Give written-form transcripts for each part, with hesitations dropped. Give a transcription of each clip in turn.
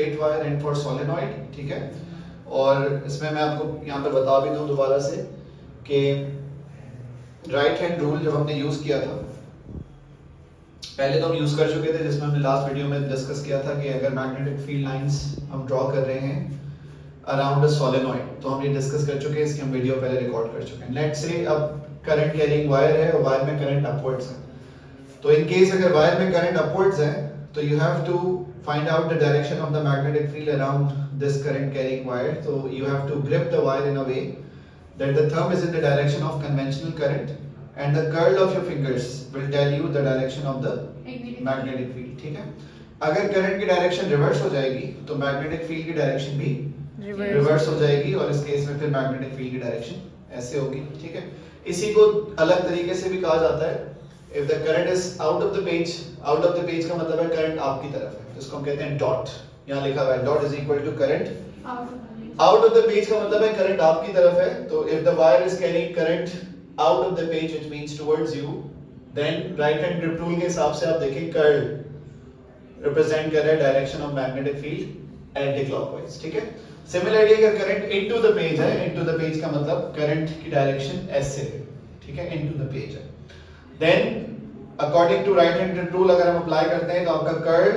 Straight wire and for solenoid, ठीक है। और इसमें मैं आपको यहाँ पर बता भी दूँ दोबारा से कि राइट हैंड रूल जब हमने यूज किया था, पहले तो हम यूज कर चुके थे जिसमें हमने लास्ट वीडियो में डिस्कस किया था कि अगर मैग्नेटिक फील्ड लाइंस हम ड्रॉ कर रहे हैं अराउंड अ सोलेनॉइड, तो हम ये डिस्कस कर चुके हैं, इसकी हम वीडियो पहले रिकॉर्ड कर चुके हैं। लेट्स से अब करंट कैरिंग वायर है और वायर में करंट अपवर्ड्स है, तो इन केस अगर वायर में करंट अपवर्ड्स है तो you have to find out the direction of the magnetic field around this current carrying wire. So you have to grip the wire in a way that the thumb is in the direction of conventional current and the curl of your fingers will tell you the direction of the magnetic field, ठीक है। अगर current की direction reverse हो जाएगी तो magnetic field की direction भी reverse हो जाएगी और इस केस में फिर मैग्नेटिक फील्ड की डायरेक्शन ऐसे होगी, ठीक है। इसी को अलग तरीके से भी कहा जाता है, if the current is out of the page का मतलब है करंट आपकी तरफ है, जिसको हम कहते हैं डॉट, यहाँ लिखा हुआ है dot is equal to current out of the page का मतलब है करंट आपकी तरफ है। तो if the wire is carrying current out of the page which means towards you, then right hand grip rule के हिसाब से आप देखें कर्ल रिप्रेजेंट कर रहा है direction of magnetic field anti clockwise, ठीक है। सिमिलरली अगर करंट इनटू द पेज है, इनटू द पेज का मतलब करंट की डायरेक्शन ऐसे है, ठीक है, इनटू द पेज है। Then according to right hand grip rule अगर हम अप्लाई करते हैं तो आपका कर्ल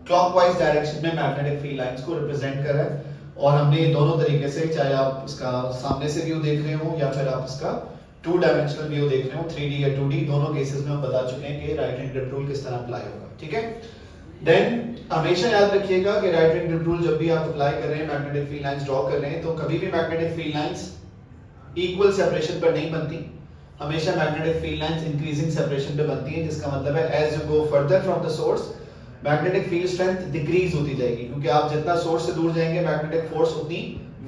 क्लॉकवाइज डायरेक्शन में मैग्नेटिक फील्ड लाइंस को रिप्रेजेंट कर रहा है। और हमने ये दोनों तरीके से, चाहे आप इसका सामने से व्यू देख रहे हो या फिर आप इसका 2 डायमेंशनल व्यू देख रहे हो, 3D या 2D, दोनों केसेस में हम बता चुके हैं कि राइट हैंड ग्रिप रूल किस तरह अप्लाई होगा, ठीक है। देन हमेशा याद रखिएगा कि राइट हैंड ग्रिप रूल जब भी आप अप्लाई कर रहे हैं, मैग्नेटिक फील्ड लाइंस ड्रॉ कर रहे हैं, तो कभी भी magnetic field lines equal separation पर नहीं बनती, हमेशा magnetic field lines increasing separation पे बनती है, जिसका मतलब है as you go further from the source magnetic field strength decrease होती जाएगी, क्योंकि आप जितना सोर्स से दूर जाएंगे मैग्नेटिक फोर्स उतनी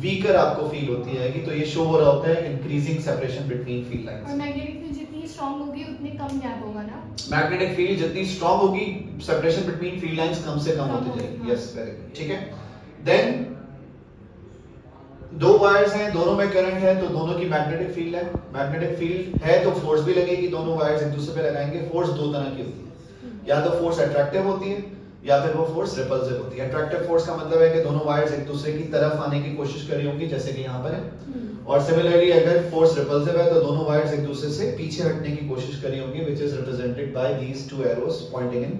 वीकर आपको फील होती जाएगी। तो ये शो हो रहा होता है increasing separation between field lines. और मैग्नेटिक फील्ड जितनी स्ट्रांग होगी उतनी कम गैप होगा ना, मैग्नेटिक फील्ड जितनी स्ट्रांग होगी सेपरेशन बिटवीन फील्ड लाइंस कम से कम होती जाएगी। यस, वेरी गुड, ठीक है। देन 2 वायर्स हैं, दोनों में करंट है, तो दोनों की मैग्नेटिक फील्ड है। मैग्नेटिक फील्ड है तो फोर्स भी लगेगी, दोनों वायर्स एक दूसरे पे लगाएंगे। फोर्स 2 तरह की होती है, या तो फोर्स अट्रैक्टिव होती है या फिर वो फोर्स रिपल्सिव होती है। अट्रैक्टिव फोर्स का मतलब है कि दोनों वायर्स एक दूसरे की तरफ आने की कोशिश कर रही होंगी, जैसे कि यहाँ पर है। और सिमिलरली अगर फोर्स रिपल्सिव है तो दोनों वायर्स एक दूसरे से पीछे हटने की कोशिश कर रही होंगी, which is represented by these 2 arrows pointing in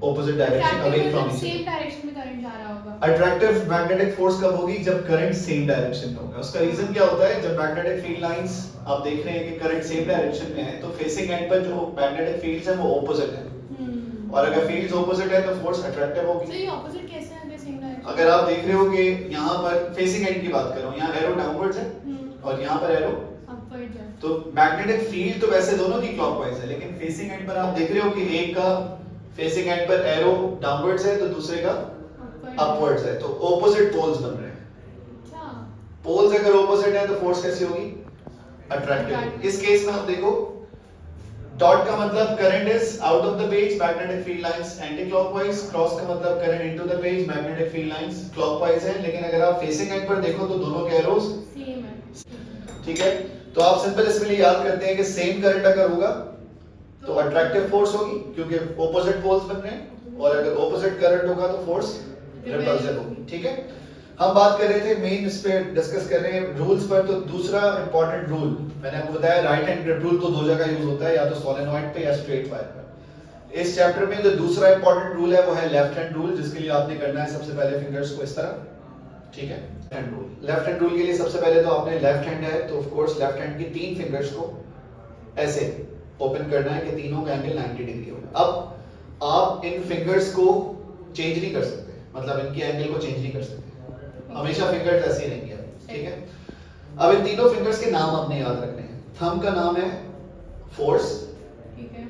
opposite direction away from each same direction में करंट जा रहा होगा। अट्रैक्टिव मैग्नेटिक फोर्स कब होगी? जब करंट सेम डायरेक्शन में होगा। उसका रीजन क्या होता है? जब मैग्नेटिक फील्ड लाइंस आप देख रहे हैं कि करंट सेम डायरेक्शन में है, तो फेसिंग एंड पर जो मैग्नेटिक फील्ड्स हैं वो ऑपोजिट है, और अगर फील्ड्स ऑपोजिट है तो फोर्स अट्रैक्टिव होगी। तो ये ऑपोजिट कैसे है फेसिंग डायरेक्शन? अगर आप देख रहे हो कि यहाँ पर फेसिंग एंड की बात कर रहा हूँ, यहाँ एरो डाउनवर्ड्स है और यहाँ पर एरो अपवर्ड है, तो मैग्नेटिक फील्ड तो वैसे दोनों की क्लॉकवाइज है, लेकिन फेसिंग एंड पर आप देख रहे हो कि एक का फेसिंग एंड पर एरो डाउनवर्ड्स है तो दूसरे का अपवर्ड्स है, तो ऑपोजिट पोल्स बन रहे हैं। अच्छा, पोल्स अगर ऑपोजिट है तो फोर्स कैसी होगी? अट्रैक्टिव। इस केस में हम देखो डॉट का मतलब current is out of the page, magnetic field lines anti clockwise. Cross का मतलब current into the page, magnetic field lines clockwise है। लेकिन अगर आप फेसिंग एंड पर देखो तो दोनों के एरोस सेम है, ठीक है। तो आप सिंपल इसके लिए याद करते हैं कि सेम करंट अगर होगा तो अट्रैक्टिव फोर्स होगी, क्योंकि ऑपोजिट पोल्स बन रहे हैं, और अगर ऑपोजिट करंट होगा तो फोर्स रिपल्सिव होगी, ठीक है। हम बात कर रहे थे मेन इस पे डिस्कस कर रहे हैं रूल्स पर। तो दूसरा इंपॉर्टेंट रूल मैंने आपको बताया, राइट हैंड ग्रिप रूल तो 2 जगह यूज होता है, या तो सोलेनॉइड पे या स्ट्रेट वायर पर। इस चैप्टर में जो दूसरा इंपॉर्टेंट रूल है वो है लेफ्ट हैंड रूल, जिसके लिए आपने करना है सबसे पहले फिंगर्स को इस तरह, ठीक है। Hand rule, left hand rule के लिए सबसे पहले तो आपने लेफ्ट हैंड है तो ऑफ कोर्स लेफ्ट हैंड की 3 फिंगर्स को ऐसे ओपन करना है कि तीनों का एंगल 90 डिग्री होगा। अब आप इन फिंगर्स को चेंज नहीं कर सकते, मतलब इनके एंगल को चेंज नहीं कर सकते, हमेशा फिंगर्स ऐसे ही रहेंगे, ठीक है। अब इन तीनों फिंगर्स के नाम आपने याद रखने हैं। थंब का नाम है फोर्स, ठीक है।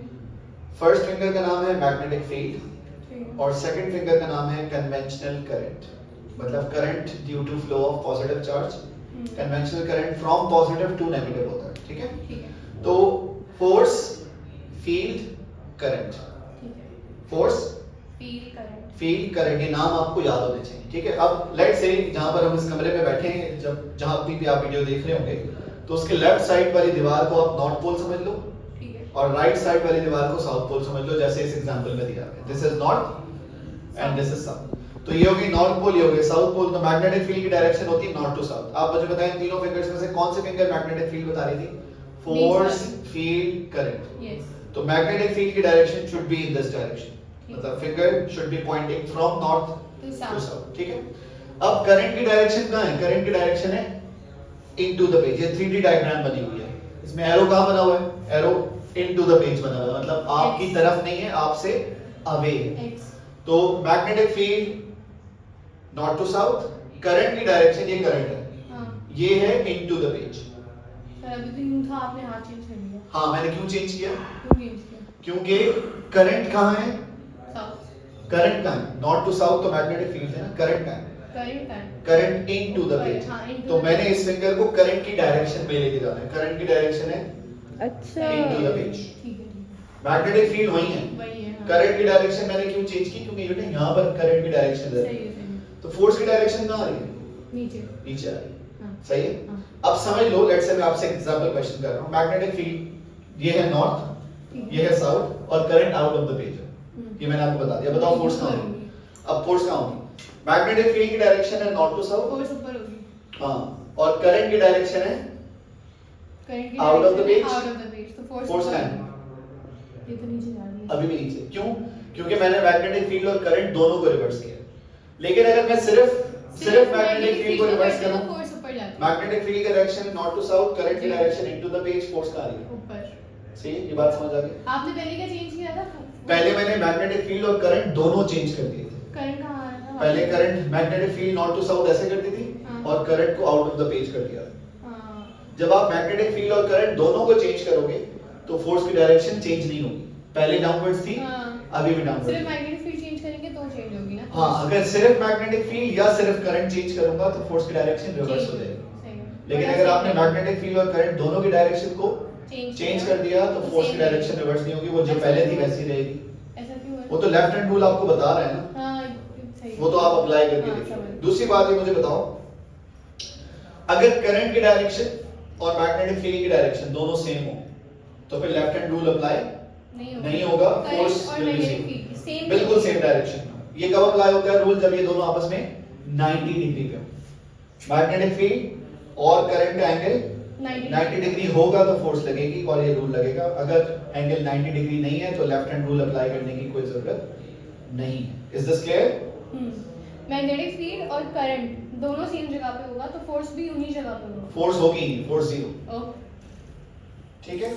फर्स्ट फिंगर का नाम है मैग्नेटिक फील्ड, और सेकंड फिंगर का नाम है कन्वेंशनल करंट, मतलब current due to flow of positive charge. Conventional current from positive to negative होता है, ठीक है। तो force, field, current, force, field, current, ये नाम आपको याद होने चाहिए, ठीक है। अब लेट्स से जहां पर हम इस कमरे में बैठे हैं, जब जहां भी आप वीडियो देख रहे होंगे, तो उसके लेफ्ट साइड वाली दीवार को आप नॉर्थ पोल समझ लो, और राइट साइड वाली दीवार को साउथ पोल समझ लो, जैसे इस एग्जांपल में दिया है। This is north, and this is south. तो ये हो गई नॉर्थ पोल, ये हो गई साउथ पोल। तो मैग्नेटिक फील्ड की डायरेक्शन होती है नॉर्थ टू साउथ। आप मुझे बताएं तीनों फिंगर्स में से कौन सी फिंगर मैग्नेटिक फील्ड बता रही थी? Force, field, current. यस। तो मैग्नेटिक फील्ड की direction should be in this direction, मतलब finger should be pointing from north to to south, ठीक है। अब करंट की डायरेक्शन कहां है? करंट की डायरेक्शन है इनटू द पेज। ये 3D डायग्राम बनी हुई है, इसमें एरो कहां बना हुआ है? एरो इनटू द पेज बना हुआ है, मतलब आपकी तरफ नहीं है, आपसे अवे है। एक्स। तो magnetic field north to south, current की डायरेक्शन ये करंट है, हाँ। ये है इनटू द पेज। सर अभी तो यूं था, आपने हाथ चेंज कर लिया। हाँ, मैंने क्यों चेंज किया? क्यों चेंज किया? क्योंकि करंट कहां है? साउथ। करंट कहां है? नॉर्थ टू साउथ तो मैग्नेटिक फील्ड है ना, करंट कहां है? करंट है। Current into the page. हाँ, into तो the मैंने page। इस फिंगर को करंट की डायरेक्शन में लेके जाना है। करंट की डायरेक्शन है अच्छा इनटू द पेज। ठीक है, ठीक मैग्नेटिक फील्ड वही है, है। वही है, हाँ। करंट की डायरेक्शन मैंने क्यों चेंज की? क्योंकि ये यहाँ पर करंट की डायरेक्शन सही है, है, सही है। तो फोर्स की डायरेक्शन कहाँ आ रही है? नीचे। नीचे आ रही है। हाँ। सही है। हाँ। अब समझ लो, लेट्स से मैं आपसे एग्जांपल क्वेश्चन कर रहा हूँ। मैग्नेटिक फील्ड ये है नॉर्थ, ठीक ये है साउथ, और current out of the page है। ये मैंने आपको बता दिया। बताओ फोर्स कहाँ होगी? अब फोर्स कहाँ होगी? मैग्नेटिक फील्ड की डायरेक्शन है नॉर्थ टू साउथ, फोर्स ऊपर होगी। हाँ, और करंट की डायरेक्शन है करंट की Out of the direction है page? out of the page, तो फोर्स फोर्स कहाँ ऊपर है? होगी। ये तो नीचे जा रही है। अभी भी नीचे। क्यों? क्योंकि मैंने मैग्नेटिक फील्ड और करंट दोनों को रिवर्स किया। लेकिन अगर मैं सिर्फ मैग्नेटिक फील्ड को रिवर्स करते करूं, तो फोर्स ऊपर जाती है। मैग्नेटिक फील्ड की direction north to south, current की direction into the page, force कहां आ रही है? ऊपर। सही है, ये बात समझ आ गई? आपने पहले क्या चेंज किया था? पहले मैंने मैग्नेटिक फील्ड और करंट दोनों चेंज कर दिए थे। करंट कहाँ आ रहा था? पहले current magnetic field north to south ऐसे कर दी थी, हाँ। और करंट को आउट ऑफ द पेज कर दिया था। हाँ। जब आप मैग्नेटिक फील्ड और करंट दोनों को चेंज करोगे तो फोर्स की डायरेक्शन चेंज नहीं होगी। पहले डाउनवर्ड्स थी, हाँ। अभी भी डाउनवर्ड। सिर्फ मैग्नेटिक फील्ड चेंज करेंगे तो चेंज होगी ना? हाँ, अगर सिर्फ मैग्नेटिक फील्ड या सिर्फ करंट चेंज करूंगा तो फोर्स की डायरेक्शन रिवर्स हो जाएगी। सही है। लेकिन अगर आपने मैग्नेटिक फील्ड और करंट दोनों की डायरेक्शन को चेंज कर दिया तो फोर्स की डायरेक्शन रिवर्स नहीं होगी, वो जो पहले थी वैसी रहेगी। ऐसा क्यों है? वो तो लेफ्ट हैंड रूल आपको बता रहा है ना, हाँ, सही है। वो तो आप अप्लाई करके हाँ, देखिए। समझ। दूसरी बात ये मुझे बताओ, अगर करंट की डायरेक्शन और मैग्नेटिक फील्ड की डायरेक्शन दोनोों सेम हो तो फिर लेफ्ट हैंड रूल अप्लाई नहीं होगा, फोर्स और will be magnetic field same, बिल्कुल सेम डायरेक्शन। ये कब अप्लाई होता है रूल? जब ये दोनों आपस में 90 डिग्री पे हो। मैग्नेटिक फील्ड और करंट का एंगल 90 डिग्री होगा तो फोर्स लगेगी और ये रूल लगेगा। अगर एंगल 90 डिग्री नहीं है तो लेफ्ट हैंड रूल अप्लाई करने की कोई जरूरत नहीं है। Is this clear? Magnetic field और करंट दोनों सेम जगह पे होगा तो फोर्स भी उन्हीं जगह पे होगा। फोर्स होगी, फोर्स जीरो। ओके। ठीक है।